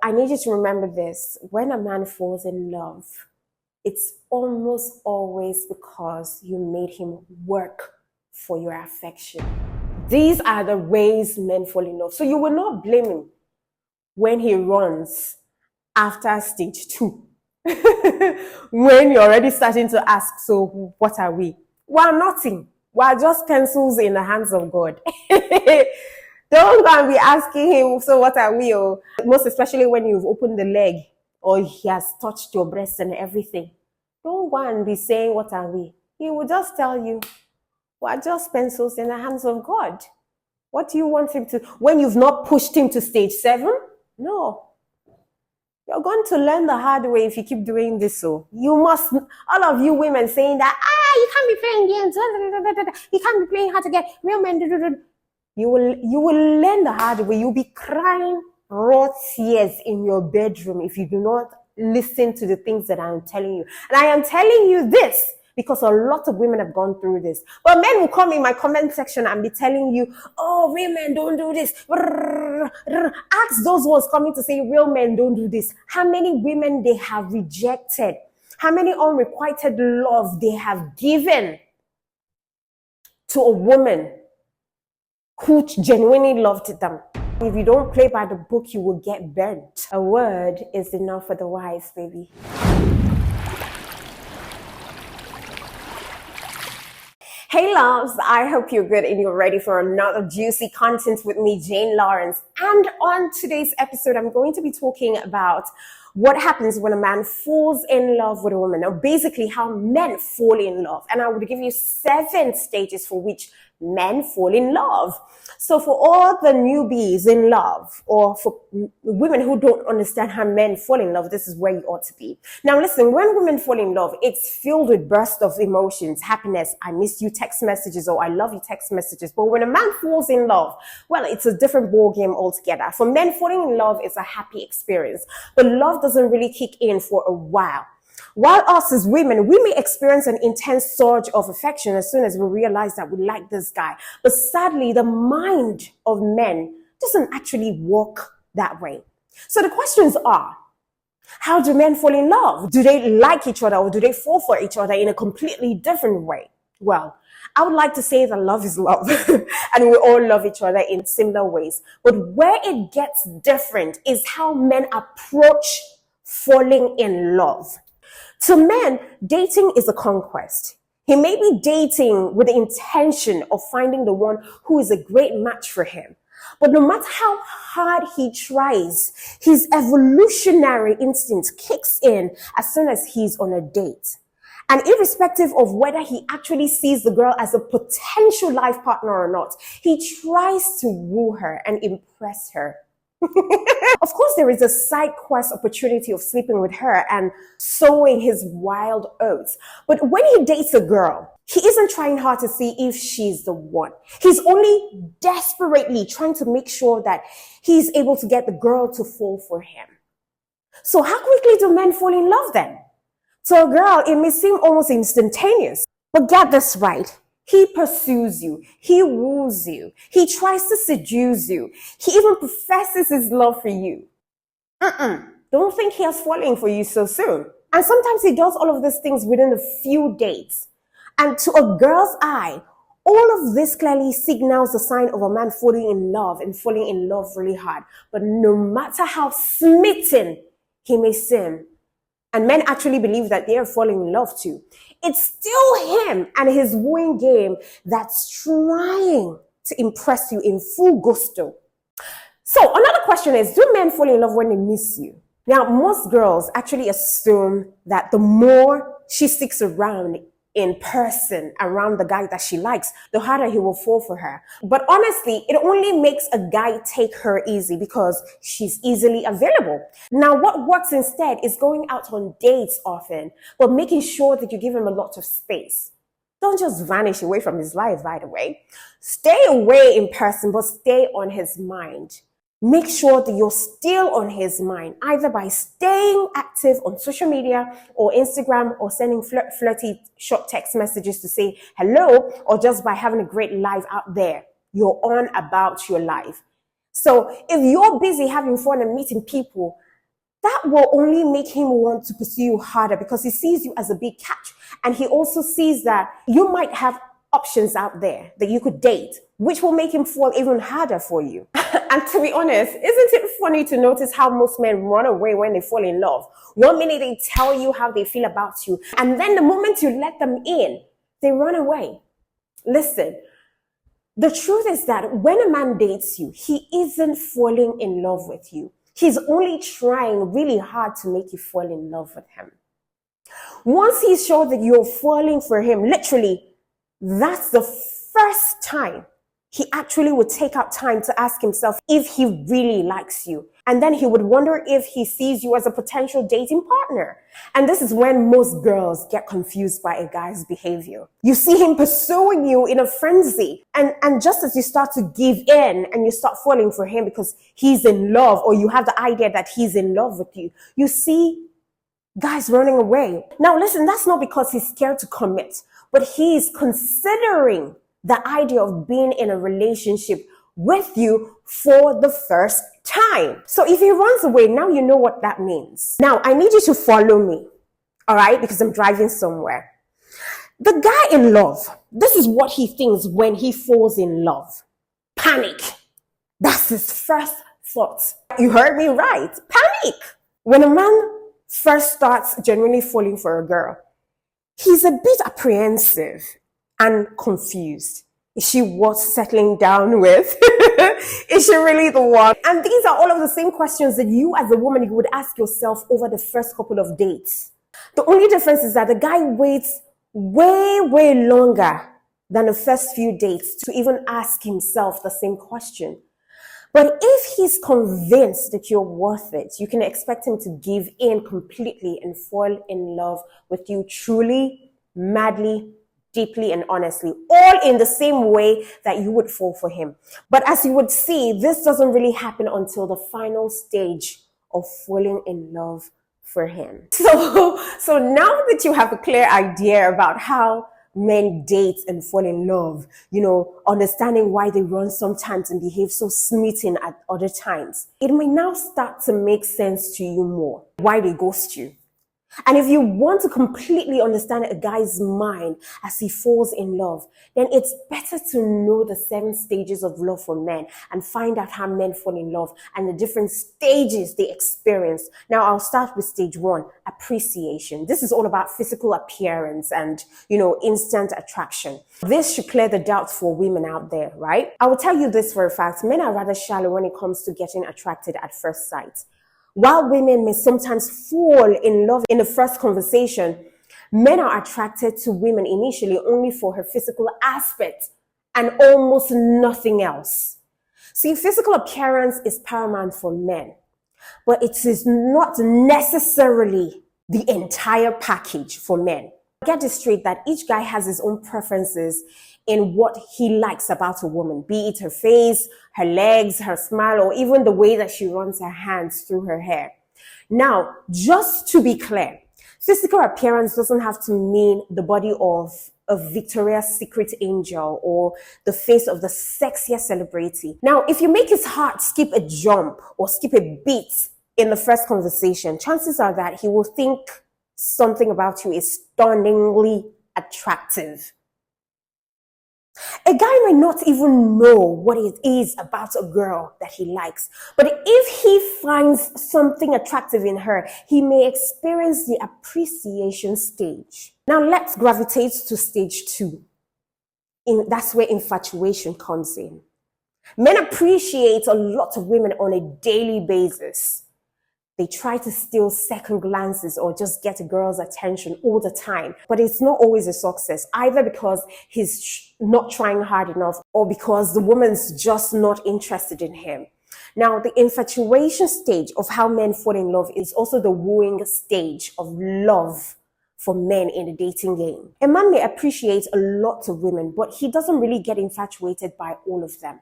I need you to remember this. When a man falls in love, it's almost always because you made him work for your affection. These are the ways men fall in love. So you will not blame him when he runs after stage 2. When you're already starting to ask, so what are we? We're nothing. We're just pencils in the hands of God. Don't go and be asking him, so what are we? Or most especially when you've opened the leg or he has touched your breast and everything. Don't go and be saying, what are we? He will just tell you, we're just pencils in the hands of God. What do you want him to? When you've not pushed him to stage 7? No. You're going to learn the hard way if you keep doing this. So you must, all of you women saying that, you can't be playing games. You can't be playing hard to get. Real men, you will learn the hard way. You'll be crying raw tears in your bedroom if you do not listen to the things that I'm telling you. And I am telling you this because a lot of women have gone through this. But men will come in my comment section and be telling you, oh, real men don't do this. Ask those ones coming to say real men don't do this. How many women they have rejected? How many unrequited love they have given to a woman who genuinely loved them? If you don't play by the book, you will get burnt. A word is enough for the wise, baby. Hey loves, I hope you're good and you're ready for another juicy content with me, Jane Lawrence. And on today's episode, I'm going to be talking about what happens when a man falls in love with a woman, or basically how men fall in love. And I would give you 7 stages for which men fall in love. So for all the newbies in love, or for women who don't understand how men fall in love, this is where you ought to be. Now listen, when women fall in love, it's filled with bursts of emotions, happiness, I miss you text messages, or I love you text messages. But when a man falls in love, well, it's a different ball game altogether. For men, falling in love is a happy experience, but love doesn't really kick in for a while. While us as women, we may experience an intense surge of affection as soon as we realize that we like this guy. But sadly, the mind of men doesn't actually work that way. So the questions are, how do men fall in love? Do they like each other, or do they fall for each other in a completely different way? Well, I would like to say that love is love and we all love each other in similar ways. But where it gets different is how men approach falling in love. To men, dating is a conquest. He may be dating with the intention of finding the one who is a great match for him. But no matter how hard he tries, his evolutionary instinct kicks in as soon as he's on a date. And irrespective of whether he actually sees the girl as a potential life partner or not, he tries to woo her and impress her. Of course, there is a side quest opportunity of sleeping with her and sowing his wild oats. But when he dates a girl, he isn't trying hard to see if she's the one. He's only desperately trying to make sure that he's able to get the girl to fall for him. So how quickly do men fall in love then? To a girl, it may seem almost instantaneous. But get this right. He pursues you. He woos you. He tries to seduce you. He even professes his love for you. Don't think he has fallen for you so soon. And sometimes he does all of these things within a few dates. And to a girl's eye, all of this clearly signals the sign of a man falling in love and falling in love really hard. But no matter how smitten he may seem, and men actually believe that they are falling in love too, it's still him and his wooing game that's trying to impress you in full gusto. So another question is, do men fall in love when they miss you? Now, most girls actually assume that the more she sticks around in person around the guy that she likes, the harder he will fall for her. But honestly, it only makes a guy take her easy because she's easily available. Now, what works instead is going out on dates often, but making sure that you give him a lot of space. Don't just vanish away from his life, by the way. Stay away in person, but stay on his mind. Make sure that you're still on his mind, either by staying active on social media or Instagram, or sending flirty short text messages to say hello, or just by having a great life out there. You're on about your life. So if you're busy having fun and meeting people, that will only make him want to pursue you harder because he sees you as a big catch. And he also sees that you might have options out there that you could date, which will make him fall even harder for you. And to be honest, isn't it funny to notice how most men run away when they fall in love? One minute they tell you how they feel about you, and then the moment you let them in, they run away. Listen, the truth is that when a man dates you, he isn't falling in love with you. He's only trying really hard to make you fall in love with him. Once he's sure that you're falling for him, literally, that's the first time he actually would take out time to ask himself if he really likes you. And then he would wonder if he sees you as a potential dating partner. And this is when most girls get confused by a guy's behavior. You see him pursuing you in a frenzy. And just as you start to give in and you start falling for him because he's in love, or you have the idea that he's in love with you, you see guys running away. Now listen, that's not because he's scared to commit, but he's considering the idea of being in a relationship with you for the first time. So if he runs away, now you know what that means. Now I need you to follow me, all right? Because I'm driving somewhere. The guy in love, this is what he thinks when he falls in love. Panic. That's his first thought. You heard me right. Panic. When a man first starts genuinely falling for a girl, he's a bit apprehensive and confused. Is she worth settling down with? Is she really the one? And these are all of the same questions that you as a woman, you would ask yourself over the first couple of dates. The only difference is that the guy waits way longer than the first few dates to even ask himself the same question. But if he's convinced that you're worth it, you can expect him to give in completely and fall in love with you truly, madly, deeply, and honestly, all in the same way that you would fall for him. But as you would see, this doesn't really happen until the final stage of falling in love for him. So now that you have a clear idea about how men date and fall in love, understanding why they run sometimes and behave so smitten at other times, it may now start to make sense to you more why they ghost you. And if you want to completely understand a guy's mind as he falls in love, then it's better to know the 7 stages of love for men and find out how men fall in love and the different stages they experience. Now, I'll start with stage 1, appreciation. This is all about physical appearance and, instant attraction. This should clear the doubts for women out there, right? I will tell you this for a fact. Men are rather shallow when it comes to getting attracted at first sight. While women may sometimes fall in love in the first conversation, men are attracted to women initially only for her physical aspect and almost nothing else. See, physical appearance is paramount for men, but it is not necessarily the entire package for men. Get this straight, that each guy has his own preferences in what he likes about a woman, be it her face, her legs, her smile, or even the way that she runs her hands through her hair. Now, just to be clear, physical appearance doesn't have to mean the body of a Victoria's Secret angel or the face of the sexiest celebrity. Now, if you make his heart skip a jump or skip a beat in the first conversation, chances are that he will think something about you is stunningly attractive. A guy may not even know what it is about a girl that he likes, but if he finds something attractive in her, he may experience the appreciation stage. Now let's gravitate to stage 2. That's where infatuation comes in. Men appreciate a lot of women on a daily basis. They try to steal second glances or just get a girl's attention all the time. But it's not always a success, either because he's not trying hard enough or because the woman's just not interested in him. Now, the infatuation stage of how men fall in love is also the wooing stage of love for men in the dating game. A man may appreciate a lot of women, but he doesn't really get infatuated by all of them.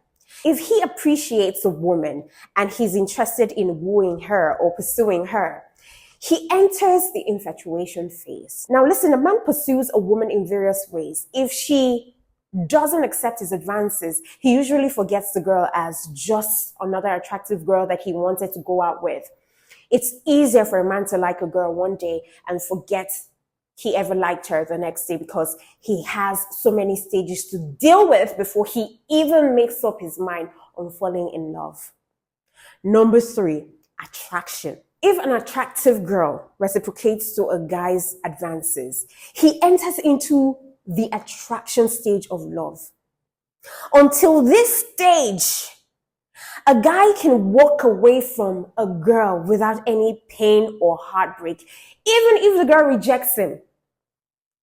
If he appreciates a woman and he's interested in wooing her or pursuing her, he enters the infatuation phase. Now listen, a man pursues a woman in various ways. If she doesn't accept his advances, he usually forgets the girl as just another attractive girl that he wanted to go out with. It's easier for a man to like a girl one day and forget he ever liked her the next day because he has so many stages to deal with before he even makes up his mind on falling in love. Number 3, attraction. If an attractive girl reciprocates to a guy's advances, he enters into the attraction stage of love. Until this stage, a guy can walk away from a girl without any pain or heartbreak, even if the girl rejects him.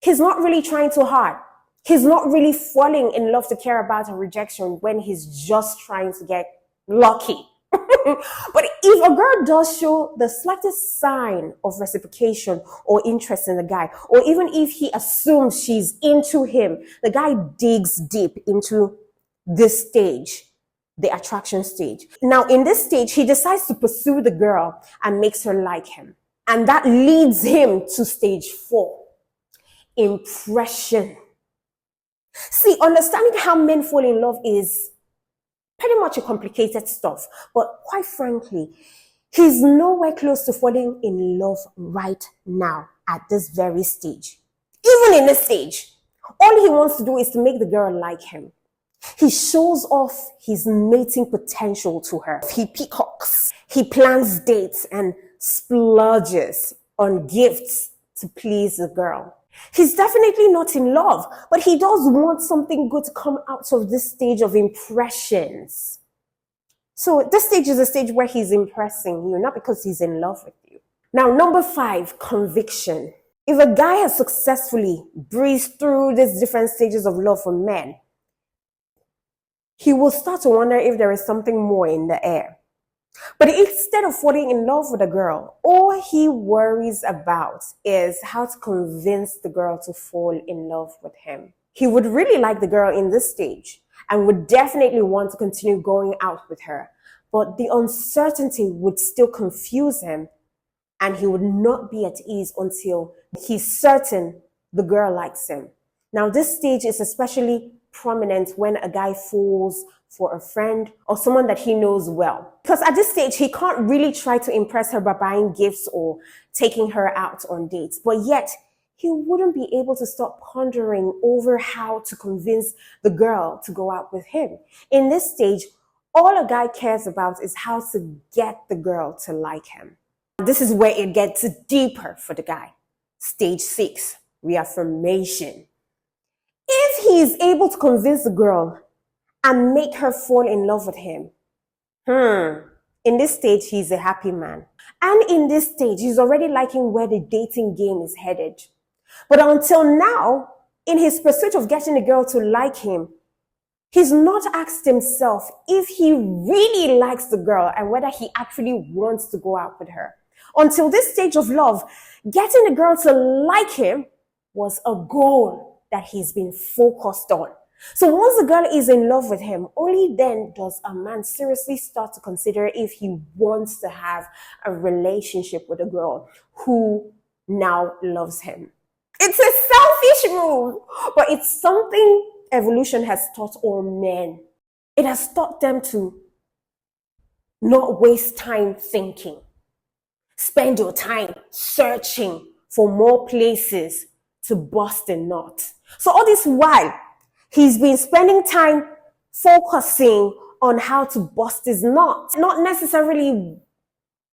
He's not really trying too hard. He's not really falling in love to care about a rejection when he's just trying to get lucky. But if a girl does show the slightest sign of reciprocation or interest in the guy, or even if he assumes she's into him, the guy digs deep into this stage, the attraction stage. Now, in this stage, he decides to pursue the girl and makes her like him. And that leads him to stage 4, impression. See, understanding how men fall in love is pretty much a complicated stuff, but quite frankly, he's nowhere close to falling in love right now at this very stage. Even in this stage, all he wants to do is to make the girl like him. He shows off his mating potential to her. He peacocks, he plans dates and splurges on gifts to please the girl. He's definitely not in love, but he does want something good to come out of this stage of impressions. So this stage is a stage where he's impressing you, not because he's in love with you. Now, number 5, conviction. If a guy has successfully breezed through these different stages of love for men, he will start to wonder if there is something more in the air. But instead of falling in love with a girl, all he worries about is how to convince the girl to fall in love with him. He would really like the girl in this stage and would definitely want to continue going out with her. But the uncertainty would still confuse him, and he would not be at ease until he's certain the girl likes him. Now, this stage is especially prominent when a guy falls for a friend or someone that he knows well. Because at this stage, he can't really try to impress her by buying gifts or taking her out on dates. But yet, he wouldn't be able to stop pondering over how to convince the girl to go out with him. In this stage, all a guy cares about is how to get the girl to like him. This is where it gets deeper for the guy. Stage 6, reaffirmation. If he is able to convince the girl and make her fall in love with him, in this stage, he's a happy man. And in this stage, he's already liking where the dating game is headed. But until now, in his pursuit of getting a girl to like him, he's not asked himself if he really likes the girl and whether he actually wants to go out with her. Until this stage of love, getting a girl to like him was a goal that he's been focused on. So once the girl is in love with him, only then does a man seriously start to consider if he wants to have a relationship with a girl who now loves him. It's a selfish move, but it's something evolution has taught all men. It has taught them to not waste time thinking. Spend your time searching for more places to bust a nut. So all this while, he's been spending time focusing on how to bust his nut, not necessarily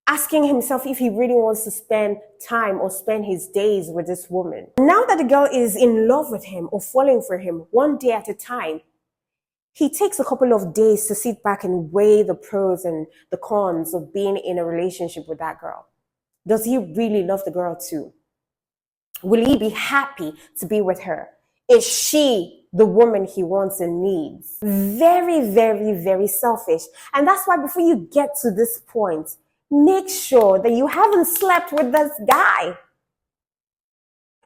asking himself if he really wants to spend time or spend his days with this woman. Now that the girl is in love with him or falling for him one day at a time, he takes a couple of days to sit back and weigh the pros and the cons of being in a relationship with that girl. Does he really love the girl too? Will he be happy to be with her? Is she the woman he wants and needs? Very, very, very selfish. And that's why before you get to this point, make sure that you haven't slept with this guy.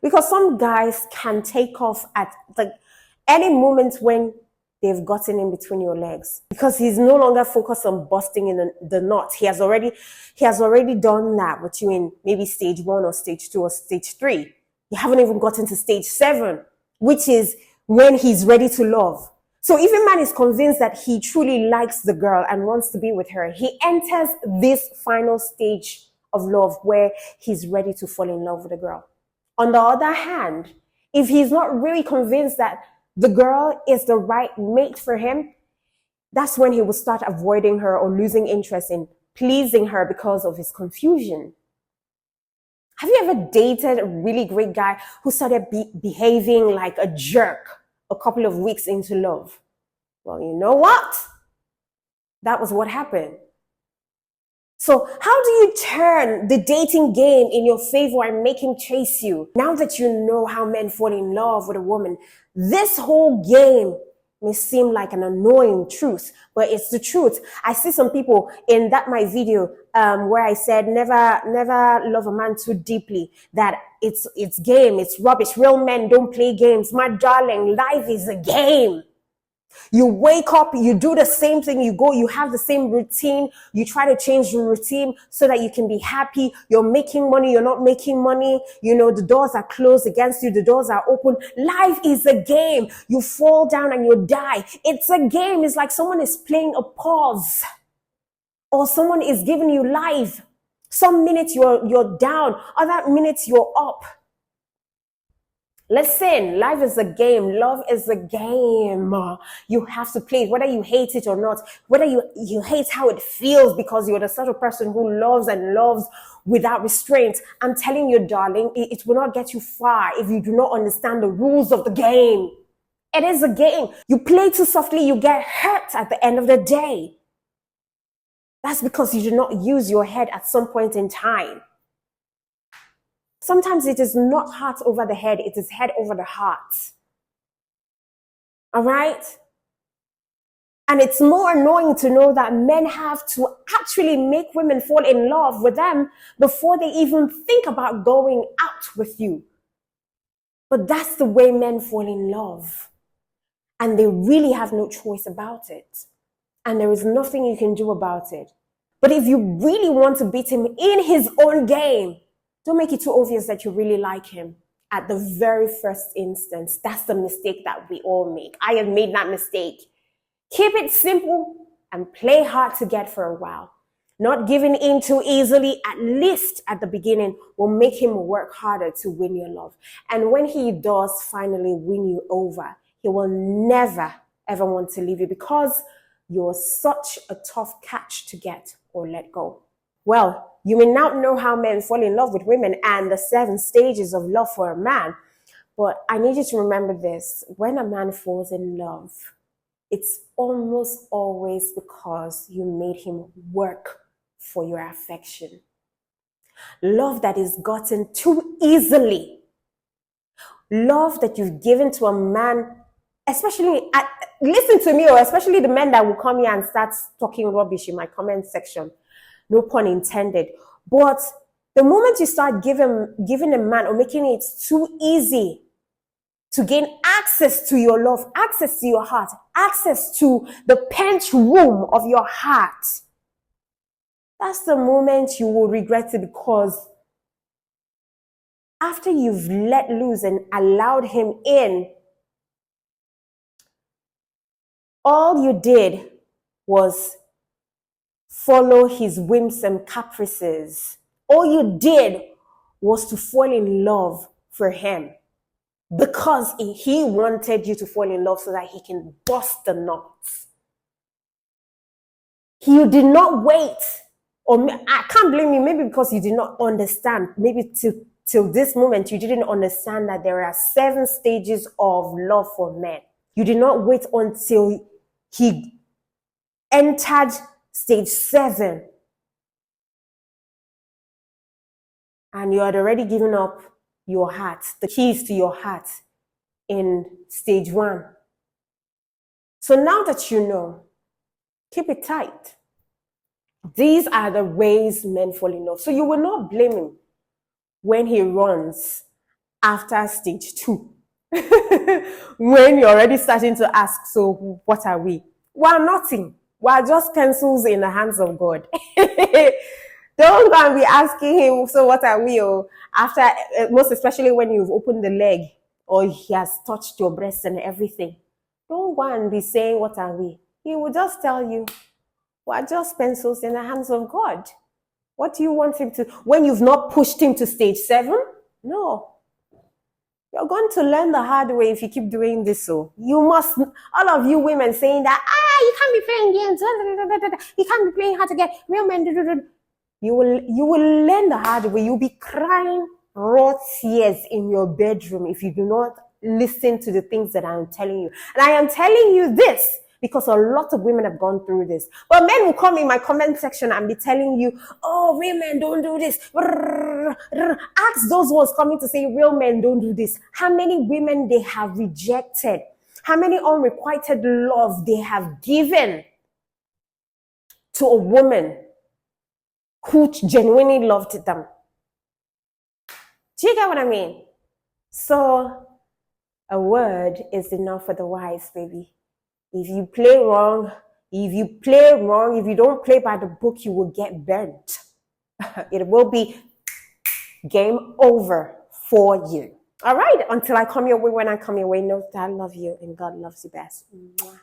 Because some guys can take off at any moment when they've gotten in between your legs. Because he's no longer focused on busting in the knot. He has already done that with you in maybe stage 1 or stage 2 or stage 3. You haven't even gotten to stage 7, which is when he's ready to love. So if a man is convinced that he truly likes the girl and wants to be with her, he enters this final stage of love where he's ready to fall in love with a girl. On the other hand, if he's not really convinced that the girl is the right mate for him, that's when he will start avoiding her or losing interest in pleasing her because of his confusion. Have you ever dated a really great guy who started behaving like a jerk a couple of weeks into love? Well, you know what? That was what happened. So how do you turn the dating game in your favor and make him chase you? Now that you know how men fall in love with a woman, this whole game may seem like an annoying truth, but it's the truth. I see some people in that my video where I said never love a man too deeply, that it's game, it's rubbish. Real men don't play games. My darling, life is a game. You wake up, you do the same thing, you have the same routine, you try to change your routine so that you can be happy. You're making money, you're not making money, the doors are closed against you, the doors are open. Life is a game. You fall down and you die. It's a game. It's like someone is playing a pause or someone is giving you life. Some minutes you're down, other minutes you're up. Listen, life is a game. Love is a game. You have to play it, whether you hate it or not, whether you hate how it feels because you're the sort of person who loves and loves without restraint. I'm telling you, darling, it will not get you far if you do not understand the rules of the game. It is a game. You play too softly, you get hurt at the end of the day. That's because you do not use your head at some point in time. Sometimes it is not heart over the head, it is head over the heart. All right? And it's more annoying to know that men have to actually make women fall in love with them before they even think about going out with you. But that's the way men fall in love. And they really have no choice about it. And there is nothing you can do about it. But if you really want to beat him in his own game, don't make it too obvious that you really like him at the very first instance. That's the mistake that we all make. I have made that mistake. Keep it simple and play hard to get for a while. Not giving in too easily, at least at the beginning, will make him work harder to win your love. And when he does finally win you over, he will never, ever want to leave you because you're such a tough catch to get or let go. Well, you may now know how men fall in love with women and the 7 stages of love for a man. But I need you to remember this. When a man falls in love, it's almost always because you made him work for your affection. Love that is gotten too easily. Love that you've given to a man, especially, listen to me, or especially the men that will come here and start talking rubbish in my comment section. No pun intended. But the moment you start giving a man or making it too easy to gain access to your love, access to your heart, access to the pent room of your heart, that's the moment you will regret it, because after you've let loose and allowed him in, all you did was follow his whims and caprices. All you did was to fall in love for him because he wanted you to fall in love so that he can bust the nuts. You did not wait, or I can't blame you, maybe because you did not understand, maybe till this moment you didn't understand that there are 7 stages of love for men. You did not wait until he entered stage 7 and you had already given up your heart, the keys to your heart in stage 1. So now that you know, keep it tight. These are the ways men fall in love. So you will not blame him when he runs after stage 2. When you're already starting to ask, so what are we? Well, nothing. We're just pencils in the hands of God. Don't go and be asking him, so what are we? Or after, most especially when you've opened the leg or he has touched your breast and everything. Don't go and be saying, what are we? He will just tell you, we're just pencils in the hands of God. What do you want him to, when you've not pushed him to stage 7? No. You're going to learn the hard way if you keep doing this. So you must, all of you women saying that, you can't be playing games, you can't be playing hard to get real men. You will learn the hard way. You'll be crying raw tears in your bedroom if you do not listen to the things that I'm telling you. And I am telling you this because a lot of women have gone through this. But men will come in my comment section and be telling you, oh, real men don't do this. Ask those ones coming to say real men don't do this. How many women they have rejected? How many unrequited love they have given to a woman who genuinely loved them? Do you get what I mean? So a word is enough for the wise, baby. If you play wrong, if you don't play by the book, you will get burnt. It will be game over for you. All right, until I come your way, when I come your way, know that I love you and God loves you best. Mwah.